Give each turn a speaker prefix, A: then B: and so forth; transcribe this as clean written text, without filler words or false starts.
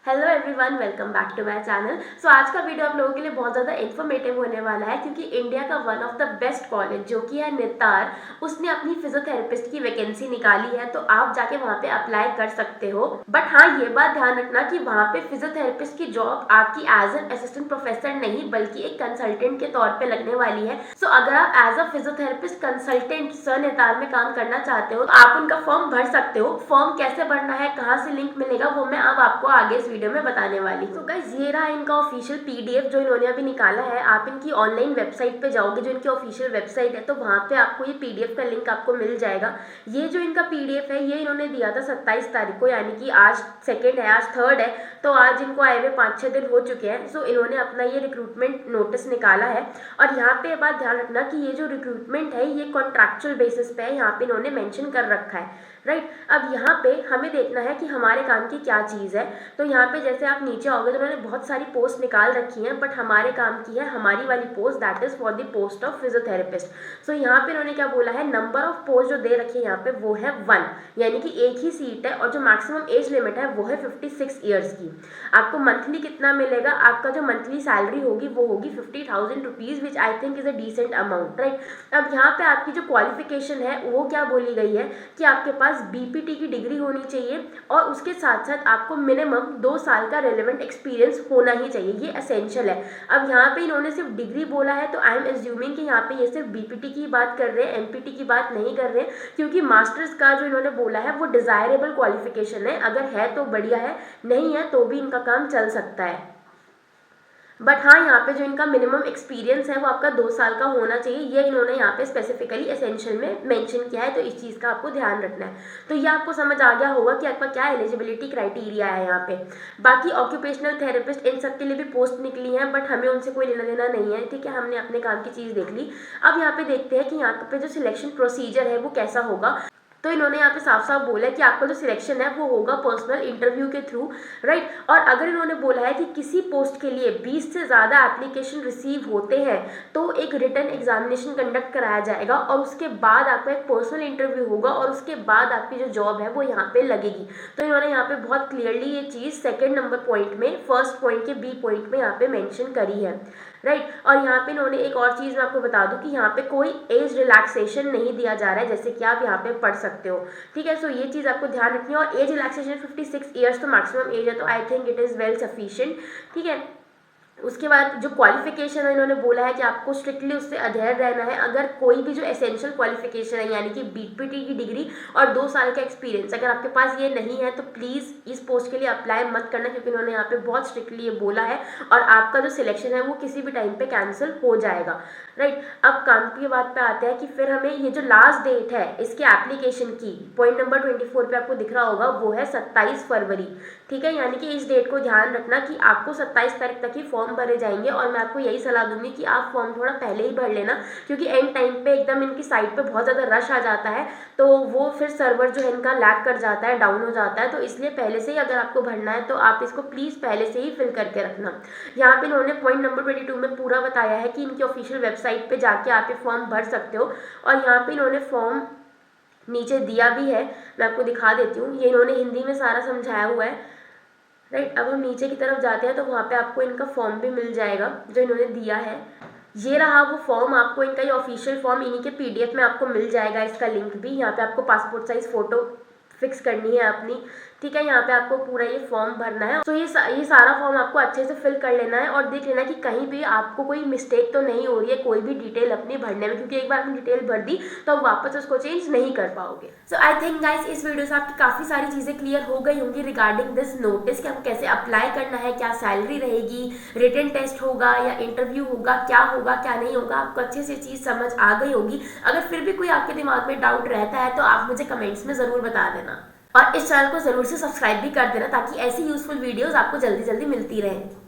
A: Hello everyone, welcome back to my channel. So आज का video आप लोगों के लिए बहुत ज़्यादा इन्फॉर्मेटिव होने वाला है क्योंकि इंडिया का one of the best college जो कि है नितार, उसने अपनी फिजियोथेरेपिस्ट की वैकेंसी निकाली है। तो आप जाके वहाँ पे अप्लाई कर सकते हो। बट हाँ, ये बात ध्यान रखना कि वहाँ पे फिजियोथेरेपिस्ट की जॉब आपकी एज एन असिस्टेंट प्रोफेसर नहीं बल्कि एक कंसल्टेंट के तौर पर लगने वाली है। सो अगर आप एज अ फिजियोथेरेपिस्ट कंसल्टेंट सर नितार में काम करना चाहते हो तो आप उनका फॉर्म भर सकते हो। फॉर्म कैसे भरना है, कहाँ से लिंक मिलेगा, वो मैं अब आपको आगे वीडियो में बताने वाली। तो गाइस, ये रहा इनका ऑफिशियल पीडीएफ जो इन्होंने अभी निकाला है। आप इनकी ऑनलाइन वेबसाइट पे जाओगे, जो इनकी ऑफिशियल वेबसाइट है, तो वहाँ पे आपको ये पीडीएफ का लिंक आपको मिल जाएगा। ये जो इनका पीडीएफ है ये इन्होंने दिया था 27 तारीख को, यानी कि आज सेकेंड है, आज थर्ड है, तो आज इनको आए हुए 5-6 दिन हो चुके हैं। सो इन्होंने अपना ये रिक्रूटमेंट नोटिस निकाला है। और यहाँ पे बात ध्यान रखना कि ये जो रिक्रूटमेंट है ये कॉन्ट्रैक्चुअल बेसिस पे है, यहाँ पे इन्होंने मेंशन कर रखा है। राइट, अब यहाँ पे हमें देखना है कि हमारे काम की क्या चीज़ है। तो यहाँ पे जैसे आप नीचे आओगे तो उन्होंने बहुत सारी पोस्ट निकाल रखी हैं, बट हमारे काम की है हमारी वाली post, that is for the post of physiotherapist. So यहाँ पे इन्होंने क्या बोला है, नंबर ऑफ पोस्ट जो दे रखी है यहाँ पे वो है 1, यानी कि एक ही सीट है। और जो मैक्सिमम एज लिमिट है वो है 56 ईयर्स की। आपको मंथली कितना मिलेगा, आपका जो मंथली सैलरी होगी वो होगी 50,000 rupees, which I think is a decent amount. Right, अब यहाँ पे आपकी जो क्वालिफिकेशन है वो क्या बोली गई है कि आपके पास बीपीटी की डिग्री होनी चाहिए और उसके साथ साथ आपको मिनिमम 2 साल का रेलेवेंट एक्सपीरियंस होना ही चाहिए, ये एसेंशियल है। अब यहाँ पे इन्होंने सिर्फ डिग्री बोला है तो आई एम एज्यूमिंग कि यहाँ पे ये सिर्फ बीपीटी की बात कर रहे हैं, एमपीटी की बात नहीं कर रहे हैं, क्योंकि मास्टर्स का जो इन्होंने बोला है वो डिजायरेबल क्वालिफिकेशन है। अगर है तो बढ़िया है, नहीं है तो भी इनका काम चल सकता है। बट हाँ, यहाँ पे जो इनका मिनिमम एक्सपीरियंस है वो आपका 2 साल का होना चाहिए, ये इन्होंने यहाँ पे स्पेसिफिकली एसेंशियल में मेंशन किया है। तो इस चीज़ का आपको ध्यान रखना है। तो ये आपको समझ आ गया होगा कि आपका क्या एलिजिबिलिटी क्राइटेरिया है यहाँ पे। बाकी ऑक्यूपेशनल थेरेपिस्ट इन सब के लिए भी पोस्ट निकली है, बट हमें उनसे कोई लेना देना नहीं है, ठीक है। हमने अपने काम की चीज़ देख ली। अब यहाँ पे देखते हैं कि यहाँ पे जो सिलेक्शन प्रोसीजर है वो कैसा होगा। तो इन्होंने यहाँ पे साफ साफ बोला है कि आपका जो सिलेक्शन है वो होगा पर्सनल इंटरव्यू के थ्रू। राइट, और अगर इन्होंने बोला है कि किसी पोस्ट के लिए 20 से ज़्यादा एप्लीकेशन रिसीव होते हैं तो एक रिटन एग्जामिनेशन कंडक्ट कराया जाएगा और उसके बाद आपका एक पर्सनल इंटरव्यू होगा और उसके बाद आपकी जो जॉब है वो यहाँ पे लगेगी। तो इन्होंने यहाँ पे बहुत क्लियरली ये चीज़ सेकेंड नंबर पॉइंट में, फर्स्ट पॉइंट के बी पॉइंट में यहाँ पे मैंशन करी है। राइट, और यहाँ पे इन्होंने एक और चीज़ मैं आपको बता दूं कि यहाँ पे कोई एज रिलैक्सेशन नहीं दिया जा रहा है, जैसे कि आप यहाँ पे पढ़ सकते हो, ठीक है। सो ये चीज़ आपको ध्यान रखनी है। और एज रिलैक्सेशन 56 ईयर्स तो मैक्सिमम एज है, तो I think it is well sufficient, ठीक है। उसके बाद जो क्वालिफिकेशन है इन्होंने बोला है कि आपको स्ट्रिक्टली उससे अधेर रहना है। अगर कोई भी जो एसेंशियल क्वालिफिकेशन है यानी कि बीपीटी की डिग्री और 2 साल का एक्सपीरियंस, अगर आपके पास ये नहीं है तो प्लीज़ इस पोस्ट के लिए अप्लाई मत करना, क्योंकि इन्होंने यहाँ पे बहुत स्ट्रिक्टली ये बोला है और आपका जो सिलेक्शन है वो किसी भी टाइम पे कैंसिल हो जाएगा। राइट, अब काम की बात पे आते हैं कि फिर हमें ये जो लास्ट डेट है इसके एप्लीकेशन की, पॉइंट नंबर 24 पे आपको दिख रहा होगा, वो है 27 फरवरी, ठीक है। यानी कि इस डेट को ध्यान रखना कि आपको 27 तारीख तक ही फॉर्म भरे जाएंगे। और मैं आपको यही सलाह दूंगी कि आप फॉर्म थोड़ा पहले ही भर लेना, क्योंकि एंड टाइम पे एकदम इनकी साइट पे बहुत ज़्यादा रश आ जाता है तो वो फिर सर्वर जो है इनका लैग कर जाता है, डाउन हो जाता है। तो इसलिए पहले से ही अगर आपको भरना है तो आप इसको प्लीज़ पहले से ही फिल करके रखना। यहाँ पे इन्होंने पॉइंट नंबर 22 में पूरा बताया है कि इनकी ऑफिशियल वेबसाइट पे जाके आप ये फॉर्म भर सकते हो। और यहाँ पे इन्होंने फॉर्म नीचे दिया भी है, मैं आपको दिखा देती हूँ। ये इन्होंने हिंदी में सारा समझाया हुआ है। राइट, अब हम नीचे की तरफ जाते हैं तो वहाँ पे आपको इनका फॉर्म भी मिल जाएगा जो इन्होंने दिया है। ये रहा वो फॉर्म, आपको इनका ये ऑफिशियल फॉर्म इन्हीं के पीडीएफ में आपको मिल जाएगा, इसका लिंक भी। यहाँ पे आपको पासपोर्ट साइज फ़ोटो फिक्स करनी है अपनी, ठीक है। यहाँ पे आपको पूरा ये फॉर्म भरना है। तो ये सारा फॉर्म आपको अच्छे से फिल कर लेना है और देख लेना कि कहीं भी आपको कोई मिस्टेक तो नहीं हो रही है कोई भी डिटेल अपनी भरने में, क्योंकि एक बार आपने डिटेल भर दी तो आप वापस उसको चेंज नहीं कर पाओगे। सो आई थिंक गाइस, इस वीडियो से आपकी काफ़ी सारी चीज़ें क्लियर हो गई होंगी रिगार्डिंग दिस नोटिस कि आपको कैसे अप्लाई करना है, क्या सैलरी रहेगी, रिटन टेस्ट होगा या इंटरव्यू होगा, क्या होगा क्या नहीं होगा, आपको अच्छे से चीज़ समझ आ गई होगी। अगर फिर भी कोई आपके दिमाग में डाउट रहता है तो आप मुझे कमेंट्स में ज़रूर बता देना और इस चैनल को ज़रूर से सब्सक्राइब भी कर देना ताकि ऐसी यूजफुल वीडियोस आपको जल्दी जल्दी मिलती रहें।